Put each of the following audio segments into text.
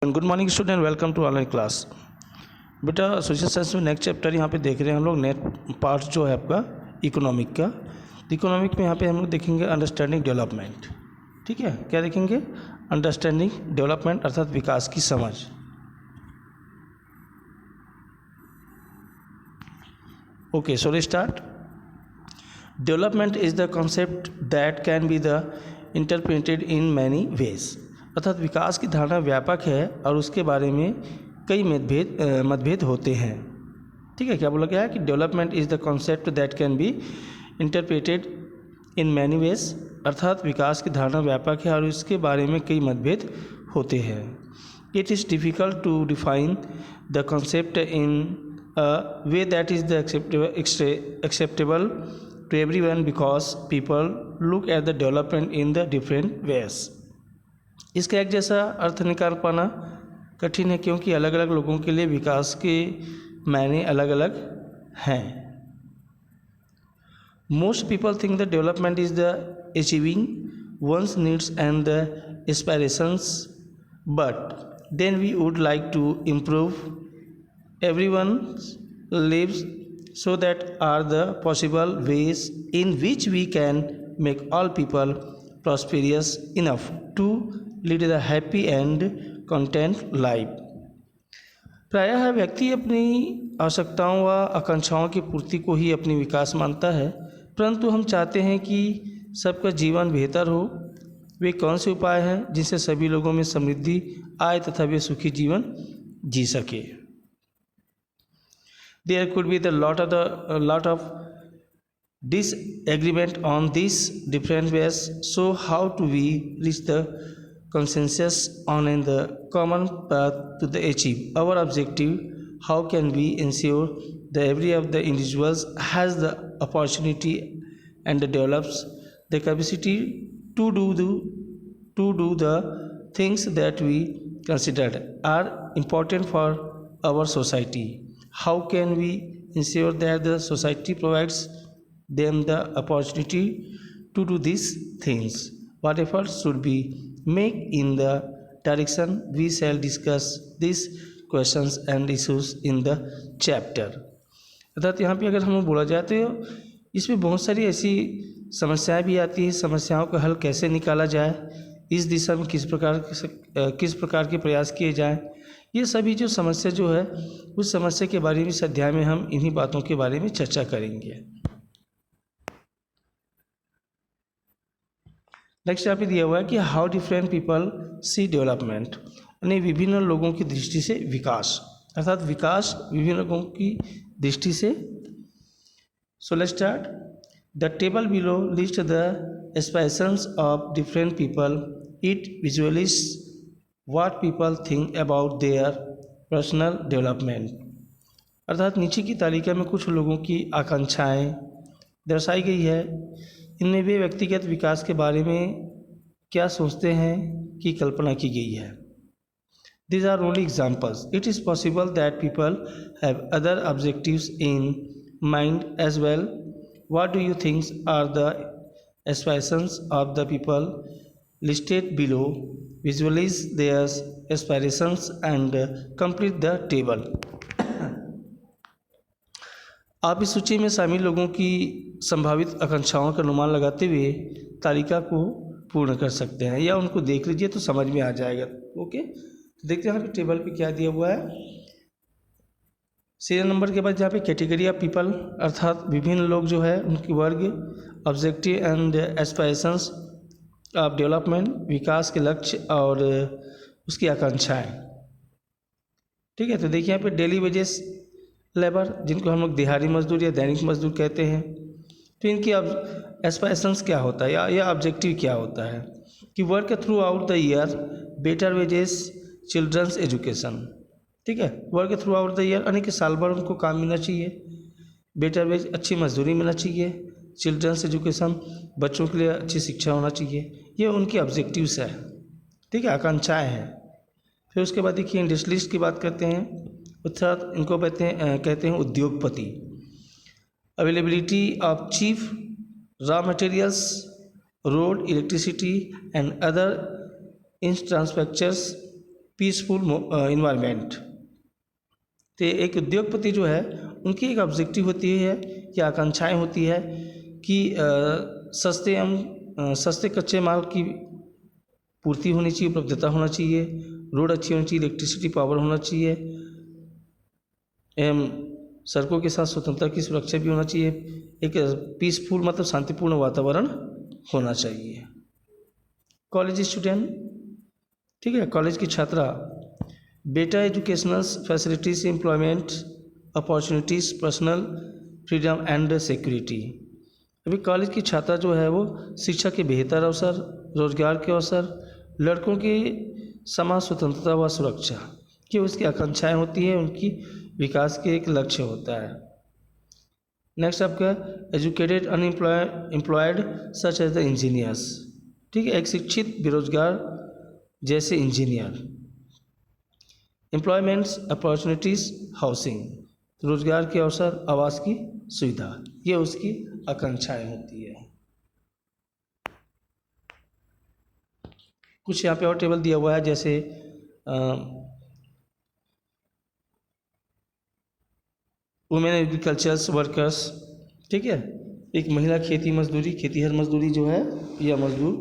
Good morning student, welcome to online class. बेटा social science में next chapter यहाँ पे देख रहे हैं हम लोग। नेक्स्ट पार्ट जो है आपका इकोनॉमिक का। इकोनॉमिक में यहाँ पे हम लोग देखेंगे अंडरस्टैंडिंग डेवलपमेंट। ठीक है, क्या देखेंगे? अंडरस्टैंडिंग डेवलपमेंट अर्थात विकास की समझ। Okay, so let's start. Development is the concept that can be the interpreted in many ways. अर्थात विकास की धारणा व्यापक है और उसके बारे में कई मतभेद होते हैं। ठीक है, क्या बोला गया है कि development is the concept that can be interpreted in many ways. अर्थात विकास की धारणा व्यापक है और उसके बारे में कई मतभेद होते हैं। It is difficult to define the concept in a way that is the acceptable to everyone because people look at the development in the different ways। इसका एक जैसा अर्थ निकाल पाना कठिन है क्योंकि अलग अलग लोगों के लिए विकास के मायने अलग अलग हैं। Most people think the development is the achieving one's needs and the aspirations, but then we would like to improve everyone's lives, so that are the possible ways in which we can make all people prosperous enough to lead a happy and content life। प्रायः व्यक्ति अपनी आवश्यकताओं व आकांक्षाओं की पूर्ति को ही अपनी विकास मानता है, परंतु हम चाहते हैं कि सबका जीवन बेहतर हो। वे कौन से उपाय हैं जिनसे सभी लोगों में समृद्धि आए तथा वे सुखी जीवन जी सके? There could be a lot of disagreement on these different ways. So how do we reach the consensus on the common path to the achieve our objective? How can we ensure that every of the individuals has the opportunity and develops the capacity to do the things that we consider are important for our society? How can we ensure that the society provides them the opportunity to do these things? What efforts should be made in the direction? We shall discuss these questions and issues in the chapter। अर्थात यहाँ पे अगर हम बोला जाए तो इसमें बहुत सारी ऐसी समस्याएं भी आती हैं। समस्याओं का हल कैसे निकाला जाए, इस दिशा में किस प्रकार के प्रयास किए जाएं, ये सभी जो समस्या जो है उस समस्या के बारे में इस अध्याय में हम इन्हीं बातों के बारे में चर्चा करेंगे। नेक्स्ट यहाँ पे दिया हुआ है कि how different people see development, यानी विभिन्न लोगों की दृष्टि से विकास। अर्थात विकास विभिन्न लोगों की दृष्टि से। So let's start. The table below list the aspirations of different people. It visualize what people think about their personal development। अर्थात नीचे की तालिका में कुछ लोगों की आकांक्षाएं दर्शाई गई है। इनमें वे व्यक्तिगत विकास के बारे में क्या सोचते हैं की कल्पना की गई है। These are only examples. It is possible that people have other objectives in mind as well. What do you think are the aspirations of the people listed below? Visualize their aspirations and complete the table। आप इस सूची में शामिल लोगों की संभावित आकांक्षाओं का अनुमान लगाते हुए तालिका को पूर्ण कर सकते हैं, या उनको देख लीजिए तो समझ में आ जाएगा। ओके, तो देखते हैं यहाँ पे टेबल पे क्या दिया हुआ है। सीरियल नंबर के बाद यहाँ पे कैटेगरी ऑफ पीपल, अर्थात विभिन्न लोग जो है उनकी वर्ग, objective and aspirations of development, विकास के लक्ष्य और उसकी आकांक्षाएं। ठीक है, तो देखिए यहाँ पे डेली वेजेस लेबर, जिनको हम लोग दिहाड़ी मजदूर या दैनिक मजदूर कहते हैं, तो इनकी अब एस्पायरेशंस क्या होता है या ऑब्जेक्टिव क्या होता है कि work throughout the year, better wages, children's education. ठीक है, work throughout the year यानी कि साल भर उनको काम मिलना चाहिए, बेटर वेज अच्छी मजदूरी मिलना चाहिए, चिल्ड्रंस एजुकेशन बच्चों के लिए अच्छी शिक्षा होना चाहिए। ये उनकी ऑब्जेक्टिव्स है। ठीक है, आकांक्षाएं हैं। फिर उसके बाद देखिए इंडस्ट्रियलिस्ट की बात करते हैं, अर्थात इनको कहते हैं उद्योगपति। Availability of chief raw materials, road, electricity and other infrastructures peaceful environment. तो एक उद्योगपति जो है उनकी एक ऑब्जेक्टिव होती है कि आकांक्षाएं होती है कि सस्ते कच्चे माल की पूर्ति होनी चाहिए, उपलब्धता होना चाहिए, रोड अच्छी होनी चाहिए, इलेक्ट्रिसिटी पावर होना चाहिए, एवं सड़कों के साथ स्वतंत्रता की सुरक्षा भी होना चाहिए, एक पीसफुल मतलब शांतिपूर्ण वातावरण होना चाहिए। कॉलेज स्टूडेंट, ठीक है, कॉलेज की छात्रा, better educational facilities, employment opportunities, personal freedom and security. अभी कॉलेज की छात्रा जो है वो शिक्षा के बेहतर अवसर, रोजगार के अवसर, लड़कों की समान स्वतंत्रता व सुरक्षा की उसकी आकांक्षाएं होती है, उनकी विकास के एक लक्ष्य होता है। नेक्स्ट आपका educated unemployed such as the engineers, ठीक है, एक शिक्षित बेरोजगार जैसे इंजीनियर। एम्प्लॉयमेंट्स अपॉर्चुनिटीज़, हाउसिंग, रोजगार के अवसर, आवास की सुविधा, ये उसकी आकांक्षाएं होती है। कुछ यहाँ पे और टेबल दिया हुआ है, जैसे वुमेन एग्रीकल्चर्स वर्कर्स, ठीक है, एक महिला खेती मजदूरी, खेतीहर मजदूरी जो है या मजदूर,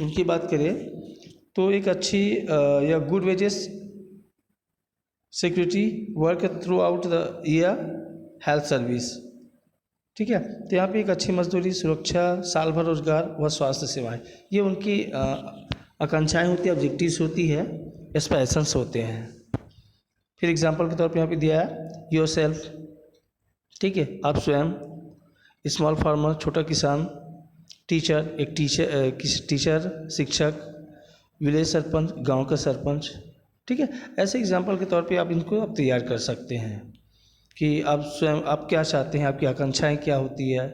उनकी बात करें तो एक अच्छी या good wages, security, work throughout the year, health service, ठीक है। तो यहाँ पे एक अच्छी मजदूरी, सुरक्षा, साल भर रोजगार व स्वास्थ्य सेवाएं, ये उनकी आकांक्षाएं होती है, ऑब्जेक्टिव्स होती है, एस्पिरेशंस होते हैं। फिर एग्जांपल के तौर पे यहाँ पे दिया है योर सेल्फ, ठीक है, आप स्वयं, स्मॉल फार्मर, छोटा किसान, टीचर, एक टीचर शिक्षक, विलेज सरपंच, गांव का सरपंच, ठीक है। ऐसे एग्जांपल के तौर पे आप इनको आप तैयार कर सकते हैं कि आप स्वयं आप क्या चाहते हैं, आपकी आकांक्षाएं क्या होती है।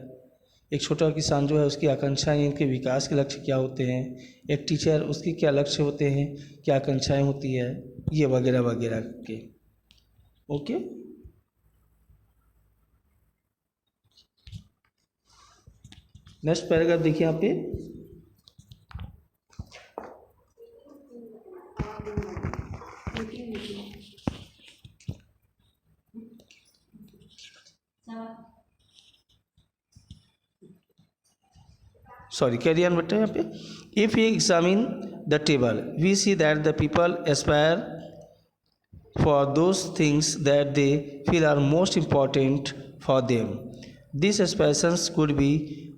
एक छोटा किसान जो है उसकी आकांक्षाएं, इनके विकास के लक्ष्य क्या होते हैं, एक टीचर उसके क्या लक्ष्य होते हैं, क्या आकांक्षाएं होती है, ये वगैरह वगैरह के। ओके, नेक्स्ट पैराग्राफ देखिए यहाँ पे। सॉरी, कैरी ऑन बेटा। यहाँ पे if you examine the table we see that the people aspire for those things that they feel are most important for them. These aspirations could be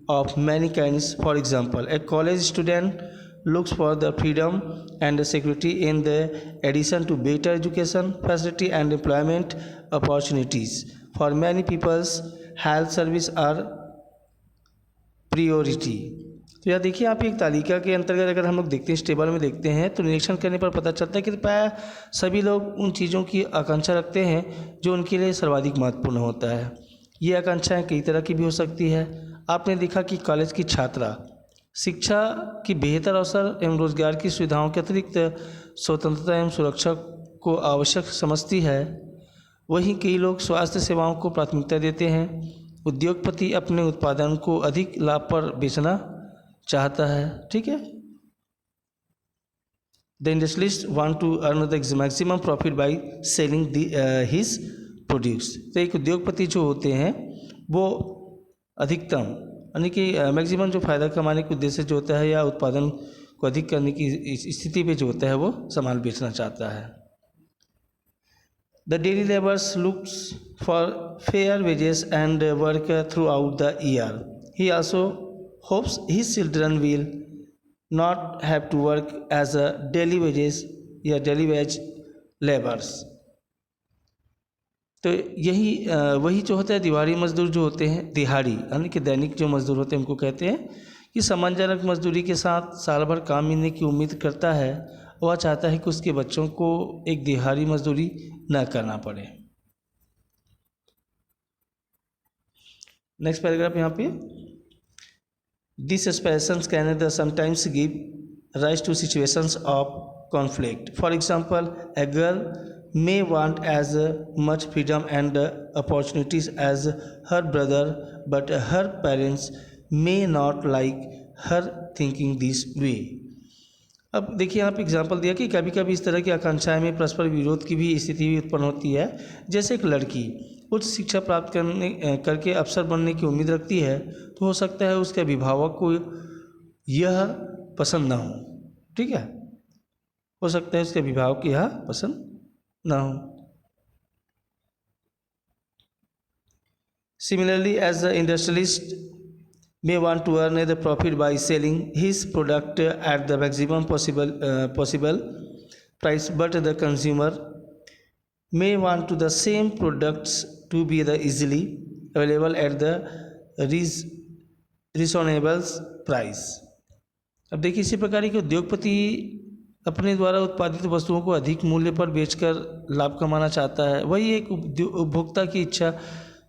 of many kinds. For example, a college student looks for the freedom and the security in the addition to better education facility and employment opportunities. For many people, health service are priority. तो यह देखिए आप एक तालिका के अंतर्गत अगर हम लोग देखते हैं, इस टेबल में देखते हैं तो निरीक्षण करने पर पता चलता है कि प्राय सभी लोग उन चीज़ों की आकांक्षा रखते हैं जो उनके लिए सर्वाधिक महत्वपूर्ण होता है। ये आकांक्षाएं कई तरह की भी हो सकती है। आपने देखा कि कॉलेज की छात्रा शिक्षा की बेहतर अवसर एवं रोजगार की सुविधाओं के अतिरिक्त स्वतंत्रता एवं सुरक्षा को आवश्यक समझती है। वहीं कई लोग स्वास्थ्य सेवाओं को प्राथमिकता देते हैं। उद्योगपति अपने उत्पादन को अधिक लाभ पर बेचना चाहता है, ठीक है। The industrialist want to earn the maximum profit by selling his produce. तो एक उद्योगपति जो होते हैं वो अधिकतम यानी कि मैक्सिमम जो फायदा कमाने के उद्देश्य जो होता है या उत्पादन को अधिक करने की स्थिति पे जो होता है वो सामान बेचना चाहता है। The daily labours looks for fair wages and work throughout the year. He also hopes his children will not have to work as a daily wages या daily wage laborers। तो यही वही जो होता है दिहाड़ी मजदूर जो होते हैं, दिहाड़ी यानी कि दैनिक जो मजदूर होते हैं उनको कहते हैं कि सम्मानजनक मजदूरी के साथ साल भर काम मिलने की उम्मीद करता है। वह चाहता है कि उसके बच्चों को एक दिहाड़ी मजदूरी न करना पड़े। नेक्स्ट पैराग्राफ यहाँ पे, these aspirations can sometimes give rise to situations of conflict. For example, a girl may want as much freedom and opportunities as her brother, but her parents may not like her thinking this way. अब देखिए यहाँ पे example दिया कि कभी कभी इस तरह की आकांक्षाएं में परस्पर विरोध की भी स्थिति भी उत्पन्न होती है। जैसे एक लड़की उच्च शिक्षा प्राप्त करके अफसर बनने की उम्मीद रखती है, तो हो सकता है उसके अभिभावक को यह पसंद ना हो। ठीक है, हो सकता है उसके अभिभावक को यह पसंद ना हो। Similarly, as the industrialist may want to earn the profit by selling his product at the maximum possible price, but the consumer may want to the same products to be the easily available at the reasonable price। अब देखिए इसी प्रकार के उद्योगपति अपने द्वारा उत्पादित वस्तुओं को अधिक मूल्य पर बेचकर लाभ कमाना चाहता है। वही एक उपभोक्ता की इच्छा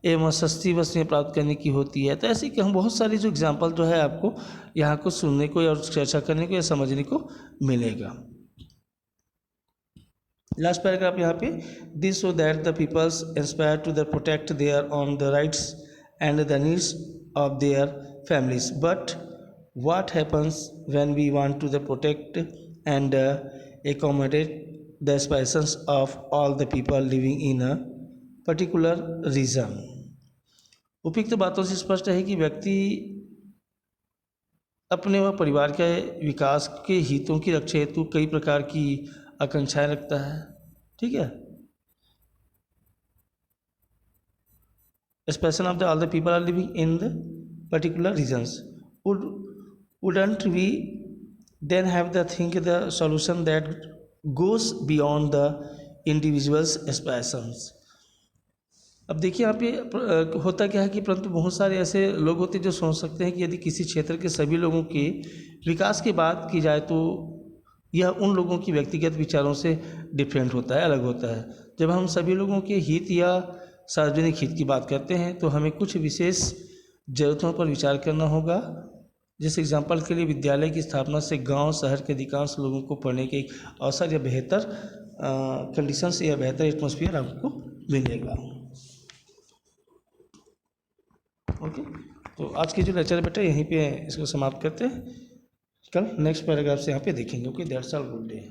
एवं सस्ती वस्तुएं प्राप्त करने की होती है। तो ऐसे कि हम बहुत सारी जो एग्जांपल जो है आपको यहाँ को सुनने को और चर्चा करने को या समझने को मिलेगा। लास्ट पैराग्राफ यहाँ पे, this so that the peoples inspire to the protect their own the rights and the needs of their families, but what happens when we want to the protect and accommodate the aspirations of all the people living in a particular region। उपयुक्त बातों से स्पष्ट है कि व्यक्ति अपने व परिवार के विकास के हितों की रक्षा हेतु कई प्रकार की आकांक्षाएं रखता है। ठीक है, expression of the all the people are living in the particular regions, wouldn't we then have the think the solution that goes beyond the individual's aspirations। अब देखिए यहाँ पे होता क्या है कि परंतु बहुत सारे ऐसे लोग होते हैं जो सोच सकते हैं कि यदि किसी क्षेत्र के सभी लोगों के विकास की बात की जाए तो यह उन लोगों की व्यक्तिगत विचारों से डिफरेंट होता है, अलग होता है। जब हम सभी लोगों के हित या सार्वजनिक हित की बात करते हैं तो हमें कुछ विशेष ज़रूरतों पर विचार करना होगा। जैसे एग्जाम्पल के लिए विद्यालय की स्थापना से गांव शहर के अधिकांश लोगों को पढ़ने के अवसर या बेहतर कंडीशंस या बेहतर एटमॉस्फेयर आपको मिलेगा। ओके, तो आज की जो लेक्चर है बेटा यहीं पे इसको समाप्त करते हैं। कल नेक्स्ट पैराग्राफ से यहाँ पे देखेंगे। Okay, that's all, good day.